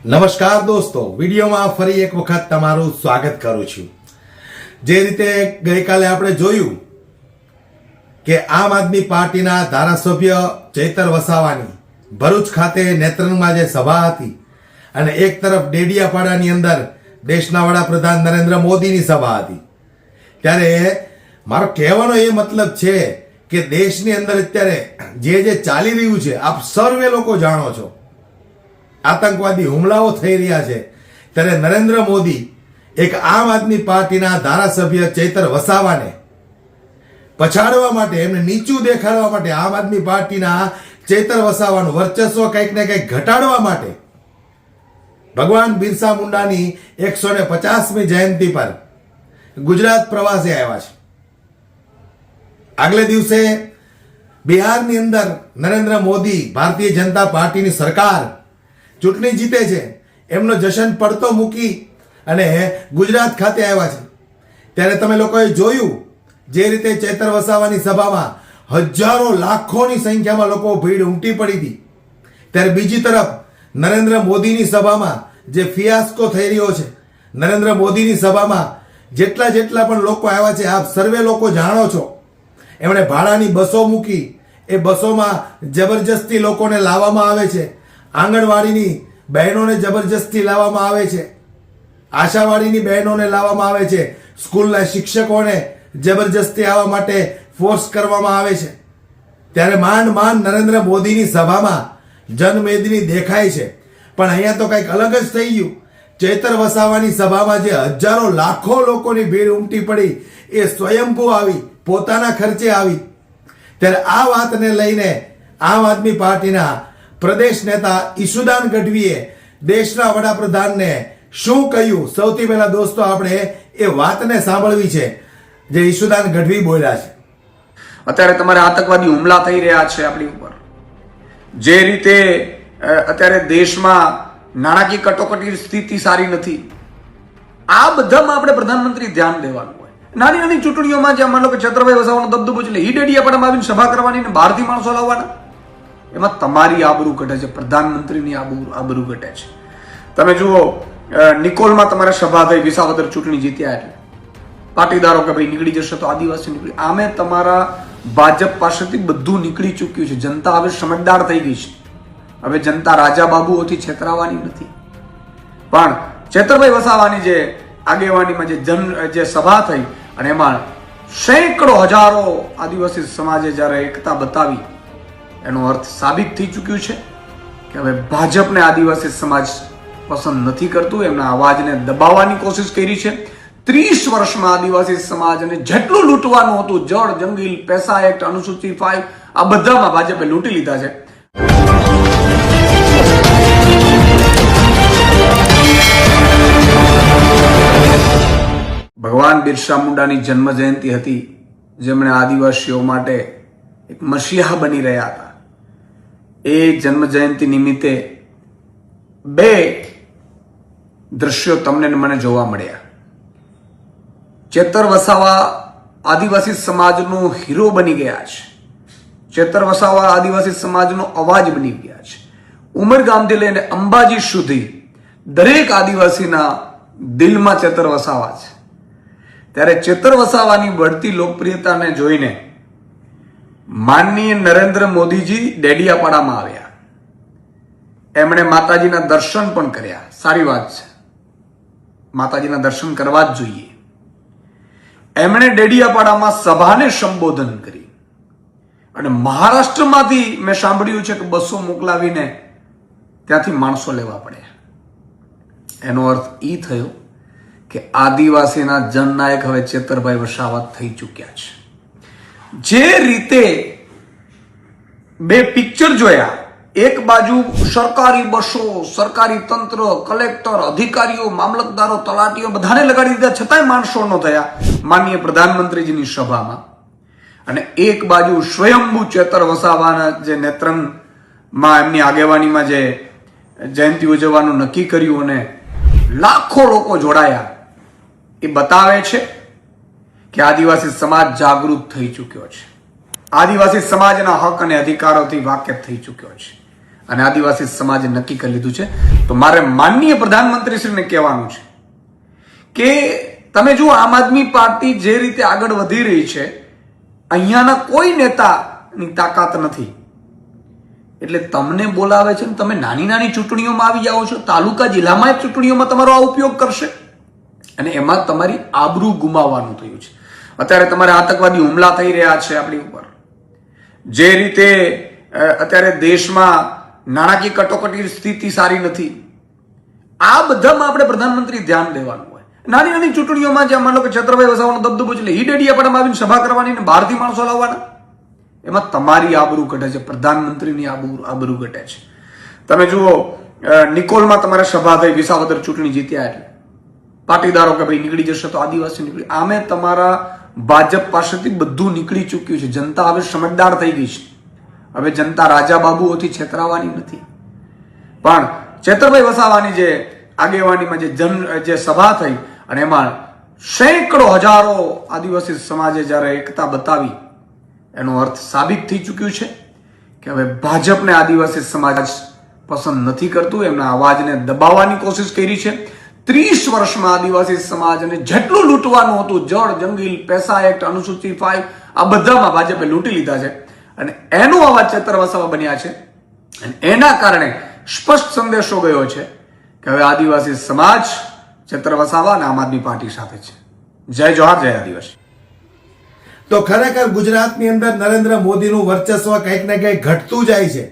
નમસ્કાર દોસ્તો, વિડીયોમાં ફરી એક વખત તમારું સ્વાગત કરું છું। જે રીતે ગઈકાલે આપણે જોયું કે આમ આદમી પાર્ટીના ધારાસભ્ય ચૈતર વસાવાની ભરૂચ ખાતે નેત્રંગમાં જે સભા હતી અને એક તરફ ડેડિયાપાડાની અંદર દેશના વડાપ્રધાન નરેન્દ્ર મોદીની સભા હતી, ત્યારે મારો કહેવાનો એ મતલબ છે કે દેશની અંદર અત્યારે જે ચાલી રહ્યું છે આપ સર્વે લોકો જાણો છો, આતંકવાદી હુમલાઓ થઈ રહ્યા છે, ત્યારે નરેન્દ્ર મોદી એક આમ આદમી પાર્ટીના ધારાસભ્ય ચૈતર વસાવાને પછાડવા માટે, એમને નીચું દેખાડવા માટે, આમ આદમી પાર્ટીના ચૈતર વસાવાનું વર્ચસ્વ કંઈક ને કંઈક ઘટાડવા માટે ભગવાન બિરસા મુંડાની 150મી જયંતિ પર ગુજરાત પ્રવાસે આવ્યા છે। આગલે દિવસે બિહારની અંદર નરેન્દ્ર મોદી ભારતીય જનતા પાર્ટીની સરકાર ચૂંટણી જીતે છે, એમનો જશ્ન પડતો મૂકી અને ગુજરાત ખાતે આવ્યા છે। ત્યારે તમે લોકોએ જોયું જે રીતે ચૈતર વસાવાની સભામાં હજારો લાખોની સંખ્યામાં લોકો ભીડ ઉમટી પડી હતી, ત્યારે બીજી તરફ નરેન્દ્ર મોદીની સભામાં જે ફિયાસ્કો થઈ રહ્યો છે, નરેન્દ્ર મોદીની સભામાં જેટલા પણ લોકો આવ્યા છે આપ સર્વે લોકો જાણો છો, એમણે ભાડાની બસો મૂકી, એ બસોમાં જબરજસ્તી લોકોને લાવવામાં આવે છે, આંગણવાડીની બહેનોને જબરજસ્તી લાવવામાં આવે છે, આશાવાડીની બહેનોને લાવવામાં આવે છે, સ્કૂલના શિક્ષકોને જબરજસ્તી આવવા માટે ફોર્સ કરવામાં આવે છે। ત્યારે માંડ નરેન્દ્ર મોદીની સભામાં જનમેદની દેખાય છે, પણ અહીંયા તો કંઈક અલગ જ થઈ ગયું। ચૈતર વસાવાની સભામાં જે હજારો લાખો લોકોની ભીડ ઉમટી પડી એ સ્વયંભૂ આવી, પોતાના ખર્ચે આવી। ત્યારે આ વાતને લઈને આમ આદમી પાર્ટીના પ્રદેશ નેતા ઈશુદાન ગઢવીએ દેશના વડાપ્રધાનને શું કહ્યું, સૌથી પહેલા દોસ્તો આપણે એ વાતને સાંભળવી છે જે ઈશુદાન ગઢવી બોલ્યા છે। અત્યારે તમારે આતંકવાદી હુમલા થઈ રહ્યા છે આપણી ઉપર, જે રીતે અત્યારે દેશમાં નાણાકીય કટોકટી સ્થિતિ સારી નથી, આ બધામાં આપણે પ્રધાનમંત્રી ધ્યાન દેવાનું હોય। નાની નાની ચૂંટણીઓમાં જે માનો કે છત્રભાઈ વસાવાનો દબદબો છે, ઈ ડેડિયાપાડામાં આવીને સભા કરવાની ને બહારથી માણસો લાવવાના, એમાં તમારી આબરૂ ઘટે છે, પ્રધાનમંત્રીની આબરૂ ઘટે છે। તમે જુઓ, નિકોલમાં તમારે સભા થઈ, વિસાવદર ચૂંટણી જીત્યા એટલે પાટીદારો કે ભાઈ નીકળી જશે તો આદિવાસી નીકળી, આમે તમારા ભાજપ પાસેથી બધું નીકળી ચૂક્યું છે। જનતા હવે સમજદાર થઈ ગઈ છે, હવે જનતા રાજા બાબુઓથી છેતરાવાની નથી। પણ ચૈતરભાઈ વસાવાની જે આગેવાનીમાં જે સભા થઈ અને એમાં સેંકડો હજારો આદિવાસી સમાજે જ્યારે એકતા બતાવી, એનો અર્થ સાબિત થઈ ચૂક્યું છે કે હવે ભાજપને આદિવાસી સમાજ પસંદ નથી કરતું, એમના અવાજને દબાવવાની કોશિશ કરી છે। 30 વર્ષમાં આદિવાસી સમાજને જેટલું લૂંટવાનું હતું, જળ, જંગલ, પૈસા એક્ટ, અનુસૂચિત 5, આ બધામાં ભાજપે લૂંટી લીધા છે। ભગવાન બિરસા મુંડાની જન્મ જયંતિ હતી, જેમણે આદિવાસીઓ માટે એક મસીહા બની રહ્યા હતા। એ જન્મ જયંતિ નિમિત્તે બે દ્રશ્યો તમને મને જોવા મળ્યા। ચૈતર વસાવા આદિવાસી સમાજનો હીરો બની ગયા છે, ચૈતર વસાવા આદિવાસી સમાજનો અવાજ બની ગયા છે। ઉમરગામથી લઈને અંબાજી સુધી દરેક આદિવાસીના દિલમાં ચૈતર વસાવા છે। ત્યારે ચૈતર વસાવાની बढ़તી લોકપ્રિયતાને જોઈને માનનીય નરેન્દ્ર મોદીજી ડેડિયાપાડામાં આવ્યા, એમણે માતાજીના દર્શન પણ કર્યા। સારી વાત છે, માતાજીના દર્શન કરવા જ જોઈએ। એમણે ડેડિયાપાડામાં સભાને સંબોધન કરી અને મહારાષ્ટ્રમાંથી મેં સાંભળ્યું છે કે બસો મોકલાવીને ત્યાંથી માણસો લેવા પડ્યા। એનો અર્થ એ થયો કે આદિવાસીના જનનાયક હવે ચૈતરભાઈ વસાવા થઈ ચૂક્યા છે। જે રીતે બે પિક્ચર જોયા, એક બાજુ સરકારી બસો, સરકારી તંત્ર, કલેક્ટર, અધિકારીઓ, મામલતદારો, તલાટીઓ બધાને લગાડી દીધા, છતાંય માણસો ન થયા માનનીય પ્રધાનમંત્રીજીની સભામાં, અને એક બાજુ સ્વયંભૂ ચૈતર વસાવાના જે નેત્રંગમાં એમની આગેવાનીમાં જે જયંતિ ઉજવવાનું નક્કી કર્યું અને લાખો લોકો જોડાયા, એ બતાવે છે કે આદિવાસી સમાજ જાગૃત થઈ ચૂક્યો છે, આદિવાસી સમાજના હક અને અધિકારોથી વાકેફ થઈ ચૂક્યો છે। અને આદિવાસી સમાજે નક્કી કરી લીધું છે. તો મારે માનનીય પ્રધાનમંત્રીશ્રીને કહેવાનું છે કે તમે જુઓ, આમ આદમી પાર્ટી જે રીતે આગળ વધી રહી છે, અહીંયાના કોઈ નેતાની તાકાત નથી. એટલે તમને બોલાવે છે ને તમે નાની નાની ચૂંટણીઓમાં આવી જાઓ છો, તાલુકા જિલ્લામાં ચૂંટણીઓમાં તમારો આ ઉપયોગ કરશે અને એમાં તમારી આબરૂ ગુમાવવાનું થયું છે. અત્યારે તમારે આતંકવાદી હુમલા થઈ રહ્યા છે આપણી ઉપર. જે રીતે અત્યારે દેશમાં નાણાકીય કટોકટી સ્થિતિ સારી નથી. આ બધામાં આપણે પ્રધાનમંત્રી ધ્યાન દેવાનું હોય. નાની નાની ચૂંટણીઓમાં જ્યાં માનો કે છત્રભાઈ વસાવાનો દબદબો છે, ઈડેડિયાપાડામાં આવીને સભા કરવાની ને બહારથી માણસો લાવવાના, એમાં તમારી આબરૂ ઘટે છે, પ્રધાનમંત્રીની આબરૂ ઘટે છે. તમે જુઓ, નિકોલમાં તમારે સભા થઈ, વિસાવદર ચૂંટણી જીત્યા એટલે પાટીદારો કે ભાઈ નીકળી જશે તો આદિવાસી નીકળી. આમે તમારા ભાજપ પાસેથી બધું નીકળી ચૂક્યું છે. જનતા હવે સમજદાર થઈ ગઈ છે. હવે જનતા રાજા બાબુઓથી છેતરાવાની નથી. પણ છેતરભાઈ વસાવાની જે આગેવાનીમાં જે સભા થઈ અને એમાં સેંકડો હજારો આદિવાસી સમાજે જ્યારે એકતા બતાવી, એનો અર્થ સાબિત થઈ ચૂક્યું છે કે હવે ભાજપને આદિવાસી સમાજ પસંદ નથી કરતું. એમના અવાજને દબાવવાની કોશિશ કરી છે. 30 વર્ષમાં આદિવાસી સમાજને જેટલું લૂંટવાનું હતું, જળ, જંગલ, પૈસા એક્ટ, અનુસૂચિત 5, આ બધામાં ભાજપે લૂંટી લીધા છે અને એનો અવાજ ચેતર વસાવા બન્યા છે. અને એના કારણે સ્પષ્ટ સંદેશો ગયો છે કે હવે આદિવાસી સમાજ ચેતર વસાવા અને આમ આદમી પાર્ટી સાથે છે. જય જોહાર, જય આદિવાસી. તો ખરેખર ગુજરાતની અંદર નરેન્દ્ર મોદીનું વર્ચસ્વ કંઈક ને કંઈક ઘટતું જાય છે.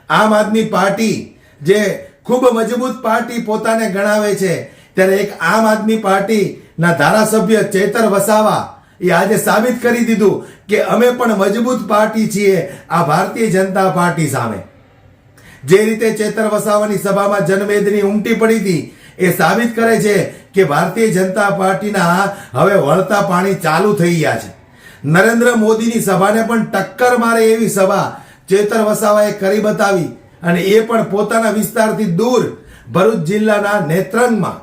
આમ આદમી પાર્ટી જે ખૂબ મજબૂત પાર્ટી પોતાને ગણાવે છે, ત્યારે એક આમ આદમી પાર્ટીના ધારાસભ્ય ચેતર વસાવા એ આજે સાબિત કરી દીધું કે અમે પણ મજબૂત પાર્ટી છીએ આ ભારતીય જનતા પાર્ટી સામે. જે રીતે ચેતર વસાવાની સભામાં જનમેદની ઉમટી પડી હતી, એ સાબિત કરે છે કે ભારતીય જનતા પાર્ટીના હવે વળતા પાણી ચાલુ થઈ ગયા છે. નરેન્દ્ર મોદીની સભાને પણ ટક્કર મારે એવી સભા ચેતર વસાવાએ કરી બતાવી, અને એ પણ પોતાના વિસ્તારથી દૂર ભરૂચ જિલ્લાના નેત્રંગમાં.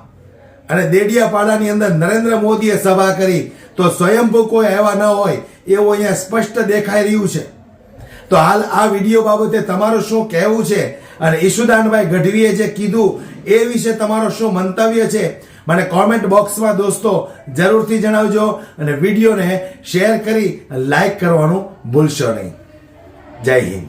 અને દેડિયાપાડાની અંદર નરેન્દ્ર મોદીએ સભા કરી તો સ્વયંભૂ કોઈ એવા ન હોય એવું અહીંયા સ્પષ્ટ દેખાઈ રહ્યું છે. તો હાલ આ વિડીયો બાબતે તમારું શું કહેવું છે, અને ઈશુદાનભાઈ ગઢવીએ જે કીધું એ વિશે તમારો શું મંતવ્ય છે, મને કોમેન્ટ બોક્સમાં દોસ્તો જરૂરથી જણાવજો. અને વિડીયોને શેર કરી લાઈક કરવાનું ભૂલશો નહીં. જય હિન્દ.